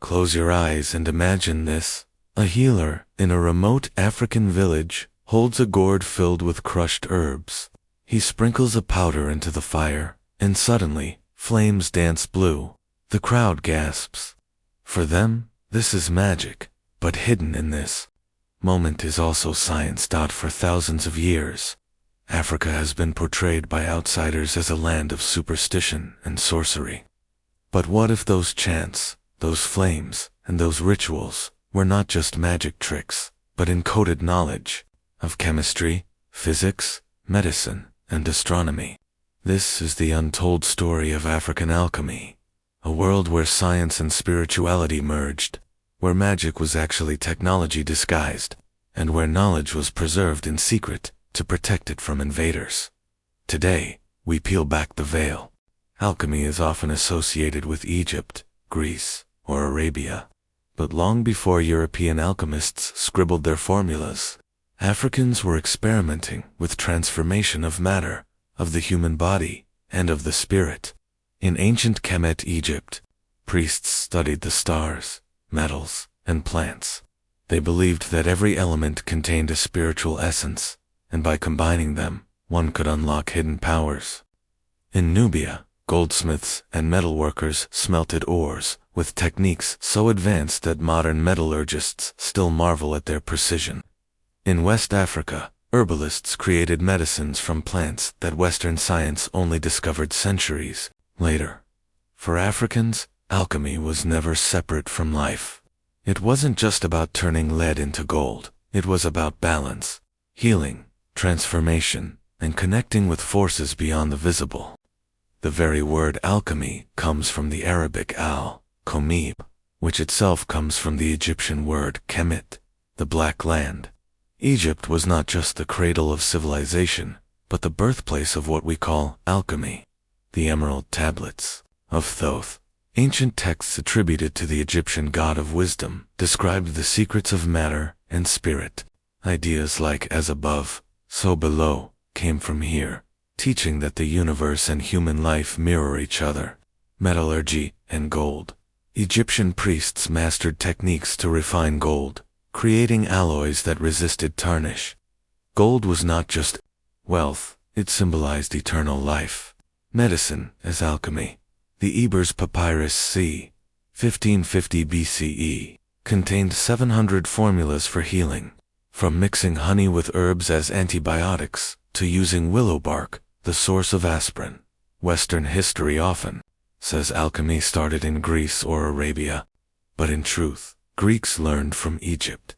Close your eyes and imagine this. A healer in a remote African village holds a gourd filled with crushed herbs. He sprinkles a powder into the fire, and suddenly, flames dance blue. The crowd gasps. For them, this is magic, but hidden in this moment is also science. For thousands of years, Africa has been portrayed by outsiders as a land of superstition and sorcery. But what if those chants, those flames, and those rituals were not just magic tricks, but encoded knowledge of chemistry, physics, medicine, and astronomy? This is the untold story of African alchemy, a world where science and spirituality merged, where magic was actually technology disguised, and where knowledge was preserved in secret to protect it from invaders. Today, we peel back the veil. Alchemy is often associated with Egypt, Greece, or Arabia. But long before European alchemists scribbled their formulas, Africans were experimenting with transformation of matter, of the human body, and of the spirit. In ancient Kemet, Egypt, priests studied the stars, metals, and plants. They believed that every element contained a spiritual essence, and by combining them, one could unlock hidden powers. In Nubia, goldsmiths and metalworkers smelted ores with techniques so advanced that modern metallurgists still marvel at their precision. In West Africa, herbalists created medicines from plants that Western science only discovered centuries later. For Africans, alchemy was never separate from life. It wasn't just about turning lead into gold. It was about balance, healing, transformation, and connecting with forces beyond the visible. The very word alchemy comes from the Arabic al-Komib, which itself comes from the Egyptian word Kemet, the Black Land. Egypt was not just the cradle of civilization, but the birthplace of what we call alchemy. The Emerald Tablets of Thoth, ancient texts attributed to the Egyptian god of wisdom, described the secrets of matter and spirit. Ideas like as above, so below, came from here, teaching that the universe and human life mirror each other. Metallurgy and gold. Egyptian priests mastered techniques to refine gold, creating alloys that resisted tarnish. Gold was not just wealth, it symbolized eternal life. Medicine as alchemy. The Ebers Papyrus c. 1550 BCE contained 700 formulas for healing, from mixing honey with herbs as antibiotics to using willow bark, the source of aspirin. Western history often says alchemy started in Greece or Arabia, but in truth, Greeks learned from Egypt.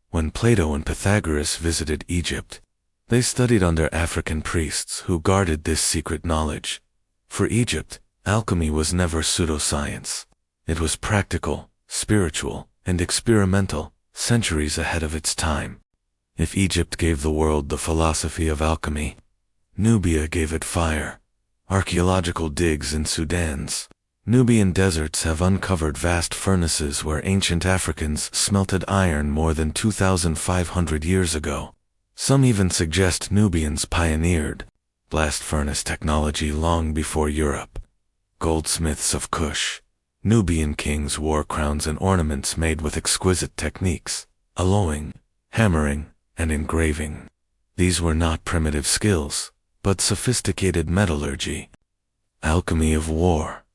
When Plato and Pythagoras visited Egypt, they studied under African priests who guarded this secret knowledge. For Egypt, alchemy was never pseudoscience. It was practical, spiritual, and experimental, centuries ahead of its time. If Egypt gave the world the philosophy of alchemy, Nubia gave it fire. Archaeological digs in Sudan's Nubian deserts have uncovered vast furnaces where ancient Africans smelted iron more than 2,500 years ago. Some even suggest Nubians pioneered blast furnace technology long before Europe. Goldsmiths of Kush. Nubian kings wore crowns and ornaments made with exquisite techniques, alloying, hammering, and engraving. These were not primitive skills, but sophisticated metallurgy. Alchemy of war.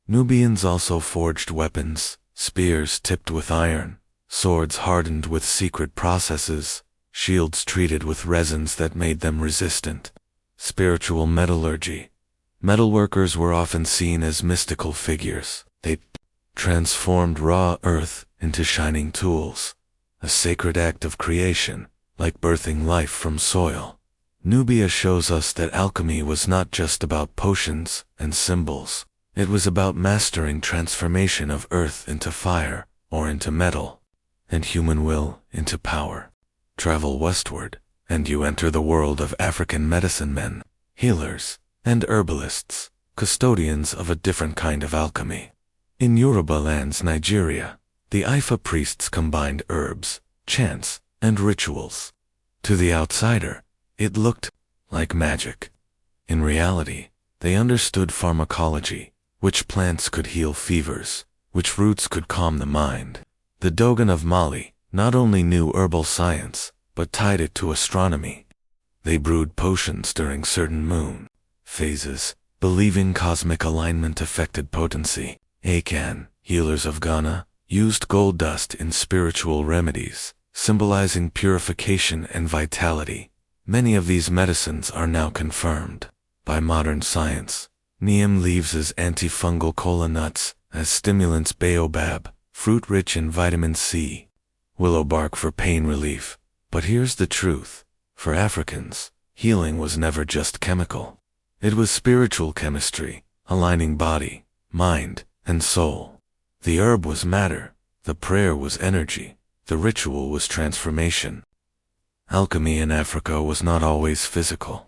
Nubians also forged weapons, spears tipped with iron, swords hardened with secret processes, shields treated with resins that made them resistant. Spiritual metallurgy. Metalworkers were often seen as mystical figures. They transformed raw earth into shining tools, a sacred act of creation, like birthing life from soil. Nubia shows us that alchemy was not just about potions and symbols. It was about mastering transformation of earth into fire or into metal, and human will into power. Travel westward, and you enter the world of African medicine men, healers, and herbalists, custodians of a different kind of alchemy. In Yoruba lands, Nigeria, the Ifa priests combined herbs, chants, and rituals. To the outsider, it looked like magic. In reality, they understood pharmacology, which plants could heal fevers, which roots could calm the mind. The Dogon of Mali not only knew herbal science, but tied it to astronomy. They brewed potions during certain moon phases, believing cosmic alignment affected potency. Akan, healers of Ghana, used gold dust in spiritual remedies, symbolizing purification and vitality. Many of these medicines are now confirmed by modern science. Neem leaves as antifungal, kola nuts as stimulants, baobab, fruit rich in vitamin C, willow bark for pain relief. But here's the truth. For Africans, healing was never just chemical. It was spiritual chemistry, aligning body, mind, and soul. The herb was matter, the prayer was energy, the ritual was transformation. Alchemy in Africa was not always physical.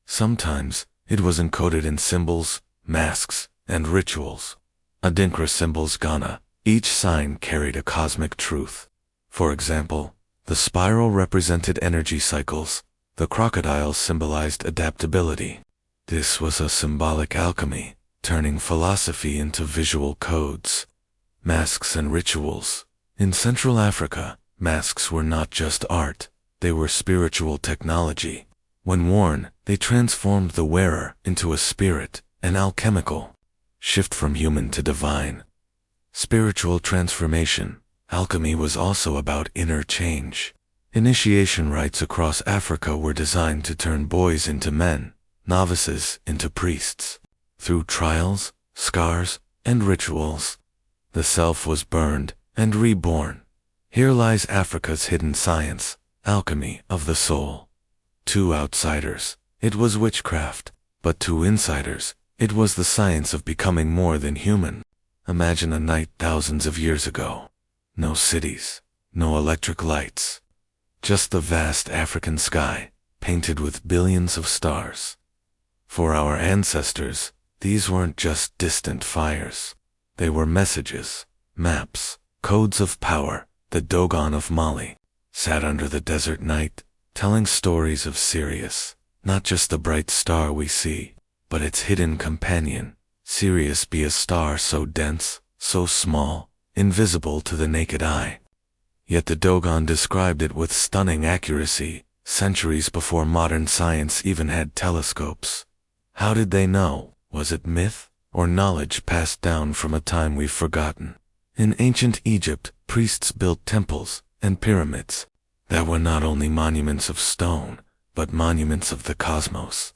Sometimes it was encoded in symbols, masks, and rituals. Adinkra symbols Ghana, each sign carried a cosmic truth. For example, the spiral represented energy cycles, the crocodile symbolized adaptability. This was a symbolic alchemy, turning philosophy into visual codes. Masks and rituals. In Central Africa, masks were not just art, they were spiritual technology. When worn, they transformed the wearer into a spirit, an alchemical shift from human to divine. Spiritual transformation. Alchemy was also about inner change. Initiation rites across Africa were designed to turn boys into men, novices into priests. Through trials, scars, and rituals, the self was burned and reborn. Here lies Africa's hidden science, alchemy of the soul. To outsiders, it was witchcraft, but to insiders, it was the science of becoming more than human. Imagine a night thousands of years ago. No cities, no electric lights. Just the vast African sky, painted with billions of stars. For our ancestors, these weren't just distant fires. They were messages, maps, codes of power. The Dogon of Mali sat under the desert night, telling stories of Sirius, not just the bright star we see, but its hidden companion. Sirius be a star so dense, so small, invisible to the naked eye. Yet the Dogon described it with stunning accuracy, centuries before modern science even had telescopes. How did they know? Was it myth, or knowledge passed down from a time we've forgotten? In ancient Egypt, priests built temples and pyramids that were not only monuments of stone, but monuments of the cosmos.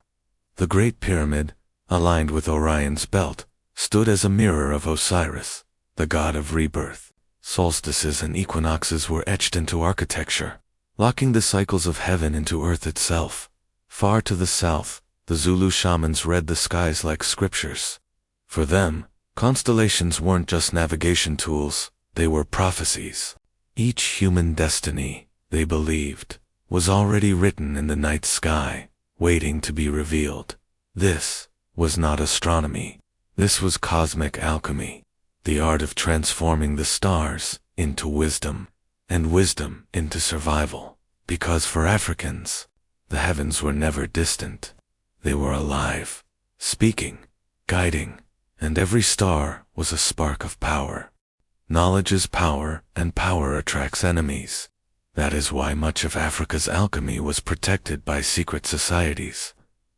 The Great Pyramid, aligned with Orion's belt, stood as a mirror of Osiris, the god of rebirth. Solstices and equinoxes were etched into architecture, locking the cycles of heaven into earth itself. Far to the south, the Zulu shamans read the skies like scriptures. For them, constellations weren't just navigation tools, they were prophecies. Each human destiny, they believed, was already written in the night sky, waiting to be revealed. This was not astronomy. This was cosmic alchemy, the art of transforming the stars into wisdom, and wisdom into survival. Because for Africans, the heavens were never distant. They were alive, speaking, guiding, and every star was a spark of power. Knowledge is power, and power attracts enemies. That is why much of Africa's alchemy was protected by secret societies.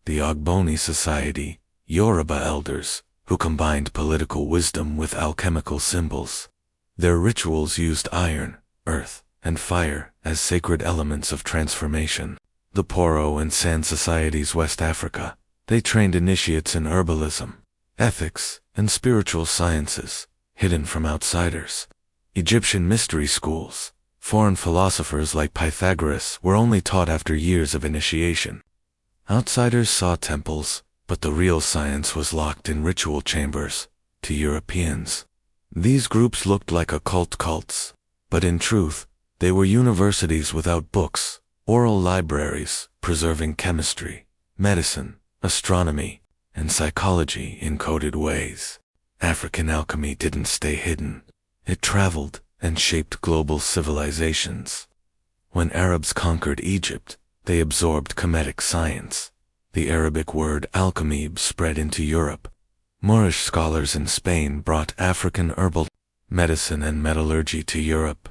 The Ogboni Society, Yoruba elders, who combined political wisdom with alchemical symbols. Their rituals used iron, earth, and fire as sacred elements of transformation. The Poro and San Societies West Africa, they trained initiates in herbalism, ethics, and spiritual sciences, hidden from outsiders. Egyptian mystery schools, foreign philosophers like Pythagoras were only taught after years of initiation. Outsiders saw temples, but the real science was locked in ritual chambers. To Europeans, these groups looked like occult cults, but in truth, they were universities without books, oral libraries preserving chemistry, medicine, astronomy, and psychology in coded ways. African alchemy didn't stay hidden. It traveled and shaped global civilizations. When Arabs conquered Egypt, they absorbed Kemetic science. The Arabic word alchemy spread into Europe. Moorish scholars in Spain brought African herbal. medicine and metallurgy to Europe.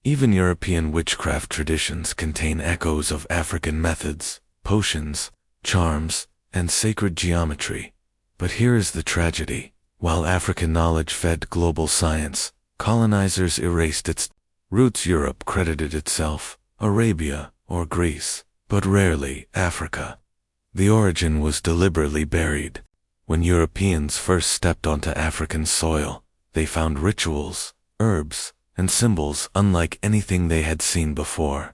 Even European witchcraft traditions contain echoes of African methods, potions, charms, and sacred geometry. But here is the tragedy. While African knowledge fed global science, colonizers erased its roots. Europe credited itself Arabia or Greece, but rarely Africa. The origin was deliberately buried. When Europeans first stepped onto African soil, they found rituals, herbs, and symbols unlike anything they had seen before.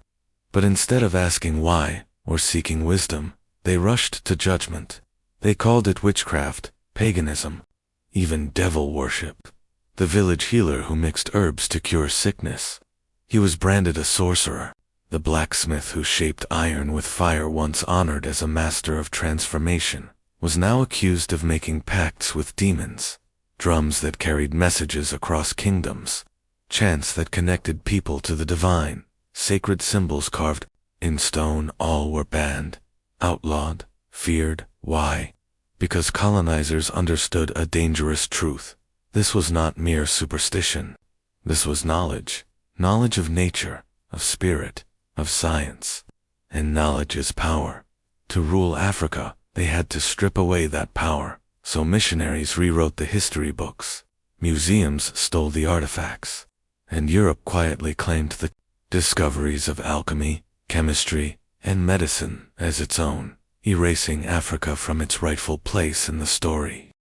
But instead of asking why or seeking wisdom, they rushed to judgment. They called it witchcraft, paganism, even devil worship. The village healer who mixed herbs to cure sickness. He was branded a sorcerer. The blacksmith who shaped iron with fire, once honored as a master of transformation, was now accused of making pacts with demons. Drums that carried messages across kingdoms. Chants that connected people to the divine. Sacred symbols carved in stone, all were banned, outlawed, feared. Why? Because colonizers understood a dangerous truth. This was not mere superstition. This was knowledge. Knowledge of nature, of spirit, of science. And knowledge is power. To rule Africa, they had to strip away that power. So missionaries rewrote the history books. Museums stole the artifacts. And Europe quietly claimed the discoveries of alchemy, chemistry, and medicine as its own, erasing Africa from its rightful place in the story.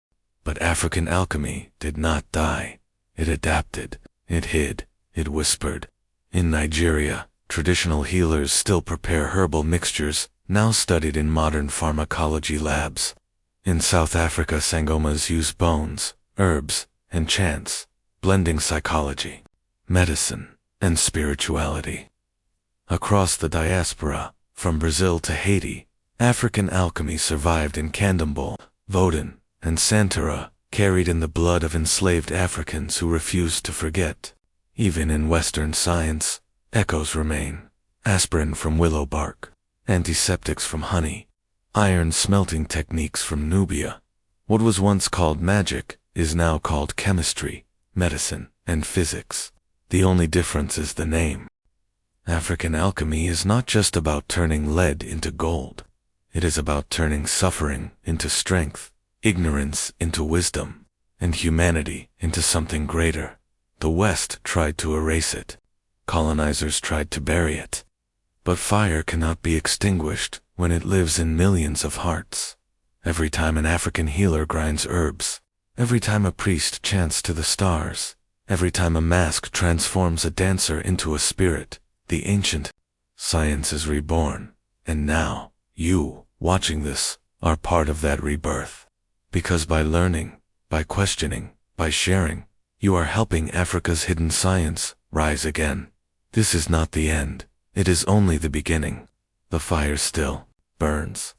But African alchemy did not die. It adapted, it hid, it whispered. In Nigeria, traditional healers still prepare herbal mixtures, now studied in modern pharmacology labs. In South Africa, sangomas use bones, herbs, and chants, blending psychology, medicine, and spirituality. Across the diaspora, from Brazil to Haiti, African alchemy survived in Candomblé, Vodun, and Santeria, carried in the blood of enslaved Africans who refused to forget. Even in Western science, echoes remain. Aspirin from willow bark, antiseptics from honey, iron smelting techniques from Nubia. What was once called magic is now called chemistry, medicine, and physics. The only difference is the name. African alchemy is not just about turning lead into gold. It is about turning suffering into strength, ignorance into wisdom, and humanity into something greater. The West tried to erase it. Colonizers tried to bury it. But fire cannot be extinguished when it lives in millions of hearts. Every time an African healer grinds herbs, every time a priest chants to the stars, every time a mask transforms a dancer into a spirit, the ancient science is reborn. And now, you, watching this, are part of that rebirth. Because by learning, by questioning, by sharing, you are helping Africa's hidden science rise again. This is not the end. It is only the beginning. The fire still burns.